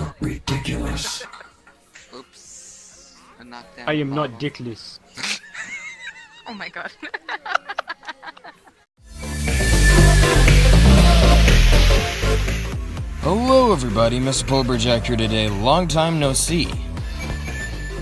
are ridiculous. Oops. I knocked down I the am not bottle. dickless. Oh my god. Hello everybody, Mr. Poberjack here today, long time no see.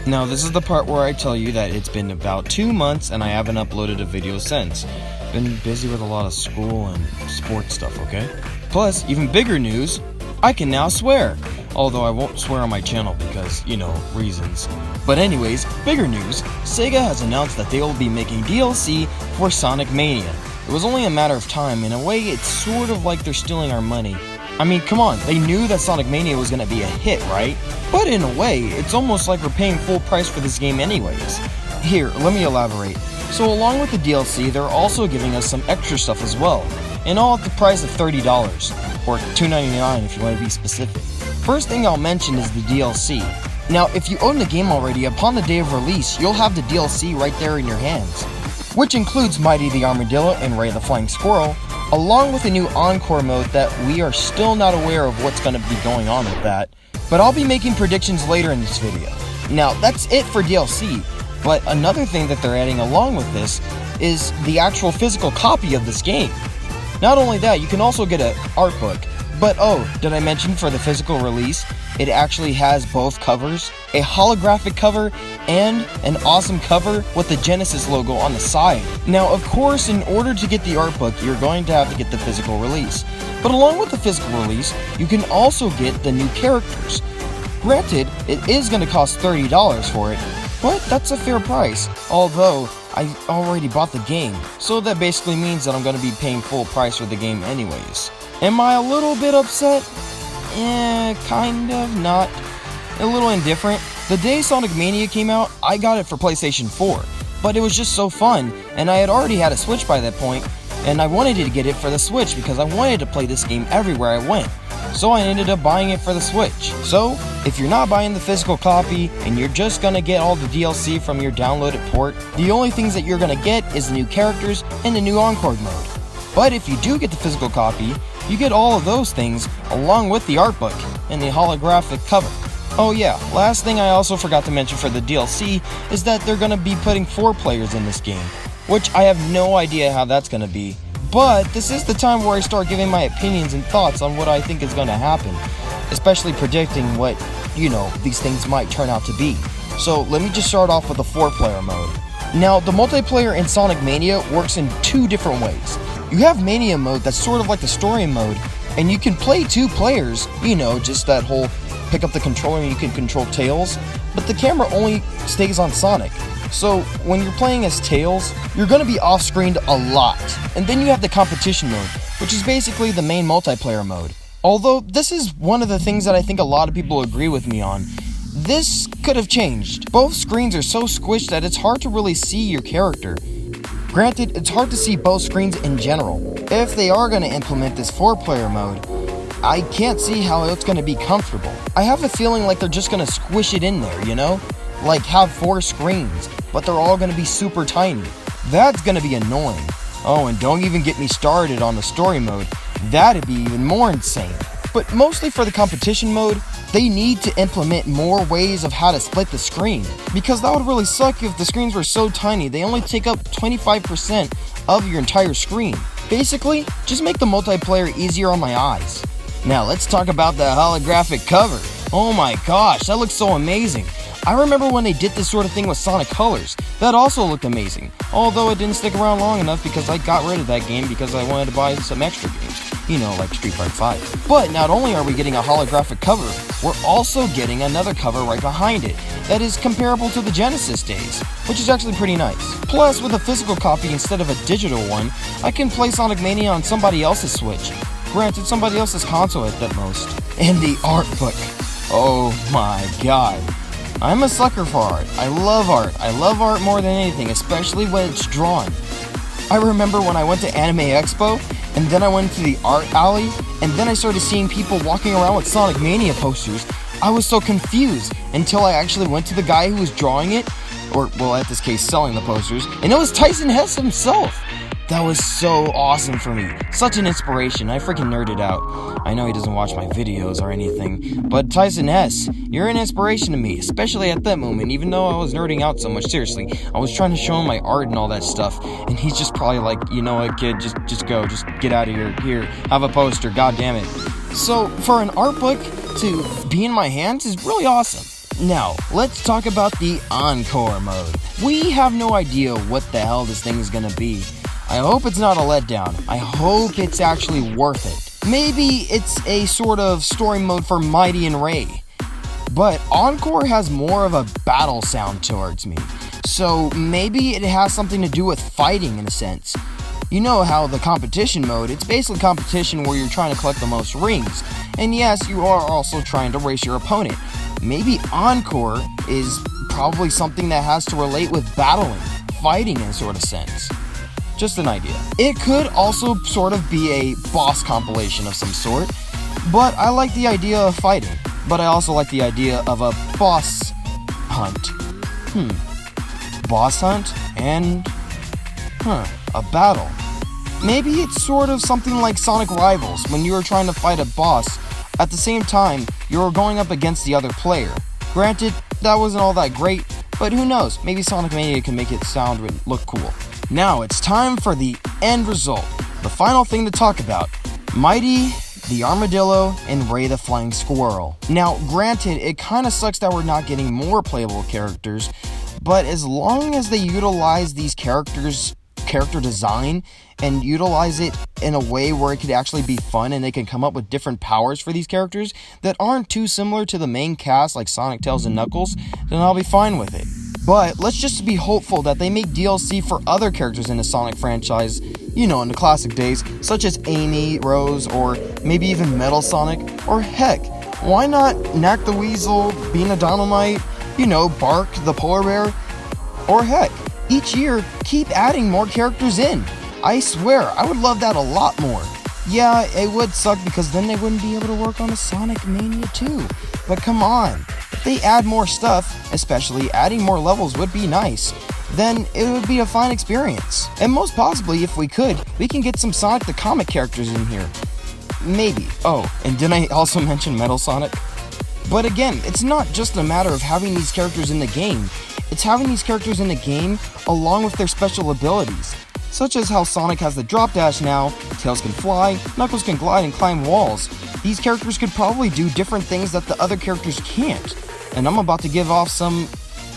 Now this is the part where I tell you that it's been about 2 months and I haven't uploaded a video since. Been busy with a lot of school and sports stuff, okay? Plus, even bigger news, I can now swear. Although I won't swear on my channel because, you know, reasons. But anyways, bigger news, Sega has announced that they will be making DLC for Sonic Mania. It was only a matter of time. In a way, it's sort of like they're stealing our money. I mean, come on, they knew that Sonic Mania was gonna be a hit, right? But in a way, it's almost like we're paying full price for this game anyways. Here, let me elaborate. So along with the DLC, they're also giving us some extra stuff as well, and all at the price of $30, or $2.99 if you want to be specific. First thing I'll mention is the DLC. Now, if you own the game already, upon the day of release, you'll have the DLC right there in your hands, which includes Mighty the Armadillo and Ray the Flying Squirrel, along with a new Encore mode that we are still not aware of what's going to be going on with that, but I'll be making predictions later in this video. Now, that's it for DLC, but another thing that they're adding along with this is the actual physical copy of this game. Not only that, you can also get an art book, but oh, did I mention for the physical release, it actually has both covers, a holographic cover, and an awesome cover with the Genesis logo on the side. Now, of course, in order to get the art book, you're going to have to get the physical release. But along with the physical release, you can also get the new characters. Granted, it is going to cost $30 for it, but that's a fair price, although I already bought the game, so that basically means that I'm going to be paying full price for the game anyways. Am I a little bit upset? Kind of, not. A little indifferent. The day Sonic Mania came out, I got it for PlayStation 4, but it was just so fun, and I had already had a Switch by that point, and I wanted to get it for the Switch because I wanted to play this game everywhere I went. So I ended up buying it for the Switch. So, if you're not buying the physical copy, and you're just gonna get all the DLC from your downloaded port, the only things that you're gonna get is the new characters and the new Encore mode. But if you do get the physical copy, you get all of those things along with the art book and the holographic cover. Oh yeah, last thing I also forgot to mention for the DLC is that they're gonna be putting 4 players in this game, which I have no idea how that's gonna be. But this is the time where I start giving my opinions and thoughts on what I think is gonna happen, especially predicting what, you know, these things might turn out to be. So let me just start off with the 4-player mode. Now, the multiplayer in Sonic Mania works in 2 different ways. You have Mania mode that's sort of like the story mode, and you can play 2 players, you know, just that whole pick up the controller and you can control Tails, but the camera only stays on Sonic. So when you're playing as Tails, you're going to be off-screened a lot. And then you have the competition mode, which is basically the main multiplayer mode. Although this is one of the things that I think a lot of people agree with me on. This could have changed. Both screens are so squished that it's hard to really see your character. Granted, it's hard to see both screens in general. If they are going to implement this 4-player mode, I can't see how it's going to be comfortable. I have a feeling like they're just going to squish it in there, you know? Like have 4 screens, but they're all going to be super tiny. That's going to be annoying. Oh, and don't even get me started on the story mode. That'd be even more insane. But mostly for the competition mode, they need to implement more ways of how to split the screen, because that would really suck if the screens were so tiny they only take up 25% of your entire screen. Basically, just make the multiplayer easier on my eyes. Now let's talk about the holographic cover. Oh my gosh, that looks so amazing. I remember when they did this sort of thing with Sonic Colors. That also looked amazing, although it didn't stick around long enough because I got rid of that game because I wanted to buy some extra games, you know, like Street Fighter 5. But not only are we getting a holographic cover, we're also getting another cover right behind it that is comparable to the Genesis days, which is actually pretty nice. Plus, with a physical copy instead of a digital one, I can play Sonic Mania on somebody else's Switch. Granted, somebody else's console at that most. And the art book. Oh my god. I'm a sucker for art. I love art. I love art more than anything, especially when it's drawn. I remember when I went to Anime Expo, and then I went to the art alley, and then I started seeing people walking around with Sonic Mania posters. I was so confused until I actually went to the guy who was drawing it, or, well, at this case, selling the posters, and it was Tyson Hesse himself. That was so awesome for me. Such an inspiration. I freaking nerded out. I know he doesn't watch my videos or anything, but Tyson S., you're an inspiration to me, especially at that moment, even though I was nerding out so much. Seriously, I was trying to show him my art and all that stuff, and he's just probably like, you know what, kid, just go, just get out of here. Here, have a poster, god damn it. So, for an art book to be in my hands is really awesome. Now, let's talk about the Encore mode. We have no idea what the hell this thing is gonna be. I hope it's not a letdown. I hope it's actually worth it. Maybe it's a sort of story mode for Mighty and Ray. But Encore has more of a battle sound towards me. So maybe it has something to do with fighting in a sense. You know how the competition mode, it's basically competition where you're trying to collect the most rings. And yes, you are also trying to race your opponent. Maybe Encore is probably something that has to relate with battling, fighting in a sort of sense. Just an idea. It could also sort of be a boss compilation of some sort, but I like the idea of fighting. But I also like the idea of a boss hunt. Boss hunt and a battle. Maybe it's sort of something like Sonic Rivals, when you are trying to fight a boss. At the same time, you're going up against the other player. Granted, that wasn't all that great, but who knows, maybe Sonic Mania can make it sound and look cool. Now it's time for the end result, the final thing to talk about. Mighty, the Armadillo, and Ray the Flying Squirrel. Now, granted, it kinda sucks that we're not getting more playable characters, but as long as they utilize these characters' character design and utilize it in a way where it could actually be fun and they can come up with different powers for these characters that aren't too similar to the main cast like Sonic, Tails, and Knuckles, then I'll be fine with it. But let's just be hopeful that they make DLC for other characters in the Sonic franchise, you know, in the classic days, such as Amy, Rose, or maybe even Metal Sonic, or heck, why not Knack the Weasel, Bean Dynamite, you know, Bark the Polar Bear, or heck, each year, keep adding more characters in. I swear, I would love that a lot more. Yeah, it would suck because then they wouldn't be able to work on a Sonic Mania 2. But come on, if they add more stuff, especially adding more levels would be nice, then it would be a fine experience. And most possibly, if we could, we can get some Sonic the Comic characters in here. Maybe. Oh, and didn't I also mention Metal Sonic? But again, it's not just a matter of having these characters in the game. It's having these characters in the game along with their special abilities, such as how Sonic has the drop dash now, Tails can fly, Knuckles can glide and climb walls. These characters could probably do different things that the other characters can't, and I'm about to give off some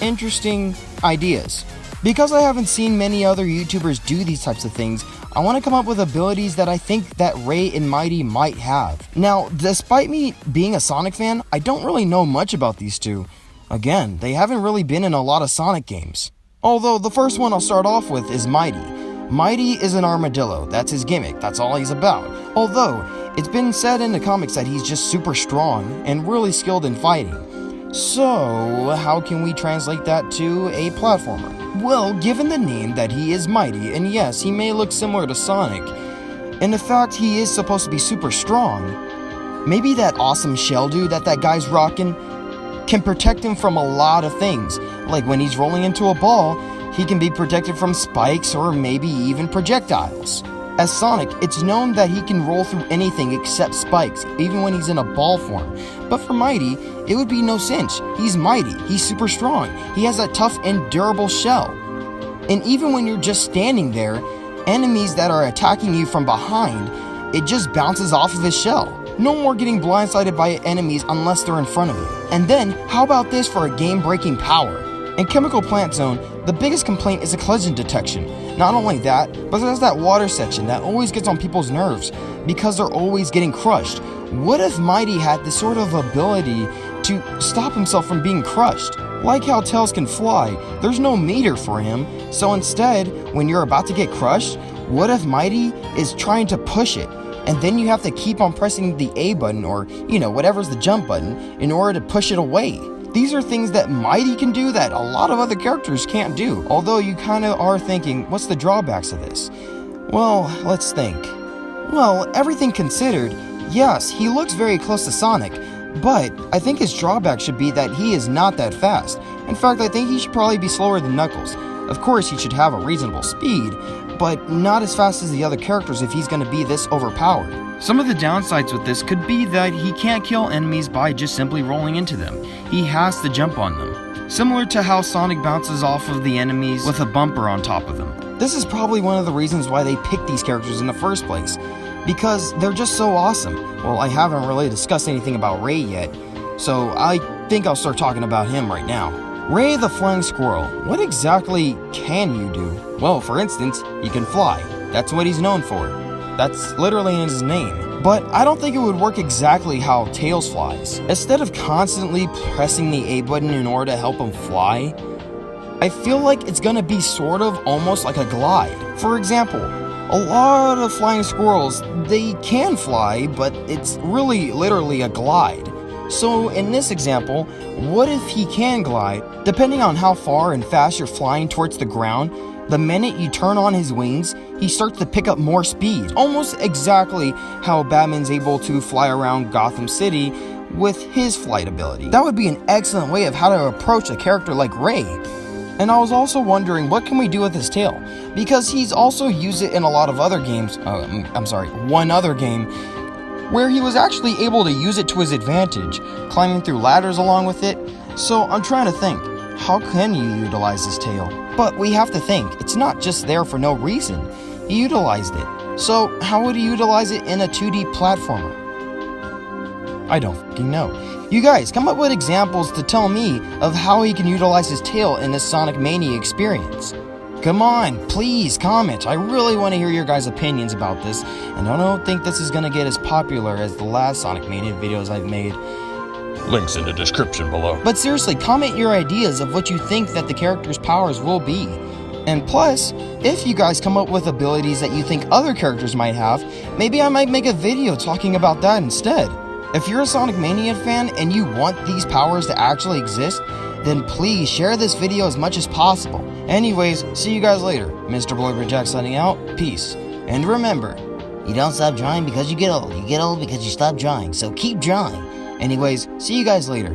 interesting ideas. Because I haven't seen many other YouTubers do these types of things, I want to come up with abilities that I think that Ray and Mighty might have. Now, despite me being a Sonic fan, I don't really know much about these two. Again, they haven't really been in a lot of Sonic games. Although, the first one I'll start off with is Mighty. Mighty is an armadillo, that's his gimmick, that's all he's about. Although, it's been said in the comics that he's just super strong and really skilled in fighting. So, how can we translate that to a platformer? Well, given the name that he is Mighty, and yes, he may look similar to Sonic, and the fact he is supposed to be super strong, maybe that awesome shell dude that guy's rocking can protect him from a lot of things. Like when he's rolling into a ball, he can be protected from spikes or maybe even projectiles. As Sonic, it's known that he can roll through anything except spikes, even when he's in a ball form. But for Mighty, it would be no cinch. He's mighty, he's super strong, he has that tough and durable shell. And even when you're just standing there, enemies that are attacking you from behind, it just bounces off of his shell. No more getting blindsided by enemies unless they're in front of you. And then, how about this for a game-breaking power? In Chemical Plant Zone, the biggest complaint is collision detection. Not only that, but there's that water section that always gets on people's nerves because they're always getting crushed. What if Mighty had this sort of ability to stop himself from being crushed? Like how Tails can fly, there's no meter for him, so instead, when you're about to get crushed, what if Mighty is trying to push it? And then you have to keep on pressing the A button or, you know, whatever's the jump button in order to push it away. These are things that Mighty can do that a lot of other characters can't do. Although you kind of are thinking, what's the drawbacks of this? Well, let's think. Well, everything considered, yes, he looks very close to Sonic, but I think his drawback should be that he is not that fast. In fact, I think he should probably be slower than Knuckles. Of course, he should have a reasonable speed, but not as fast as the other characters if he's going to be this overpowered. Some of the downsides with this could be that he can't kill enemies by just simply rolling into them. He has to jump on them, similar to how Sonic bounces off of the enemies with a bumper on top of them. This is probably one of the reasons why they picked these characters in the first place, because they're just so awesome. Well, I haven't really discussed anything about Ray yet, so I think I'll start talking about him right now. Ray the Flying Squirrel. What exactly can you do? Well, for instance, he can fly. That's what he's known for. That's literally in his name. But I don't think it would work exactly how Tails flies. Instead of constantly pressing the A button in order to help him fly, I feel like it's gonna be sort of almost like a glide. For example, a lot of flying squirrels, they can fly, but it's really literally a glide. So in this example, what if he can glide? Depending on how far and fast you're flying towards the ground, the minute you turn on his wings, he starts to pick up more speed. Almost exactly how Batman's able to fly around Gotham City with his flight ability. That would be an excellent way of how to approach a character like Ray. And I was also wondering, what can we do with his tail? Because he's also used it in a lot of other games, one other game, where he was actually able to use it to his advantage, climbing through ladders along with it. So I'm trying to think, how can you utilize his tail? But we have to think, it's not just there for no reason. He utilized it. So how would he utilize it in a 2D platformer? I don't fucking know. You guys, come up with examples to tell me of how he can utilize his tail in this Sonic Mania experience. Come on, please comment. I really want to hear your guys' opinions about this, and I don't think this is going to get as popular as the last Sonic Mania videos I've made. Links in the description below. But seriously, comment your ideas of what you think that the character's powers will be. And plus, if you guys come up with abilities that you think other characters might have, maybe I might make a video talking about that instead. If you're a Sonic Mania fan and you want these powers to actually exist, then please share this video as much as possible. Anyways, see you guys later. Mr. Blurberjack signing out. Peace. And remember, you don't stop drawing because you get old. You get old because you stop drawing. So keep drawing. Anyways, see you guys later.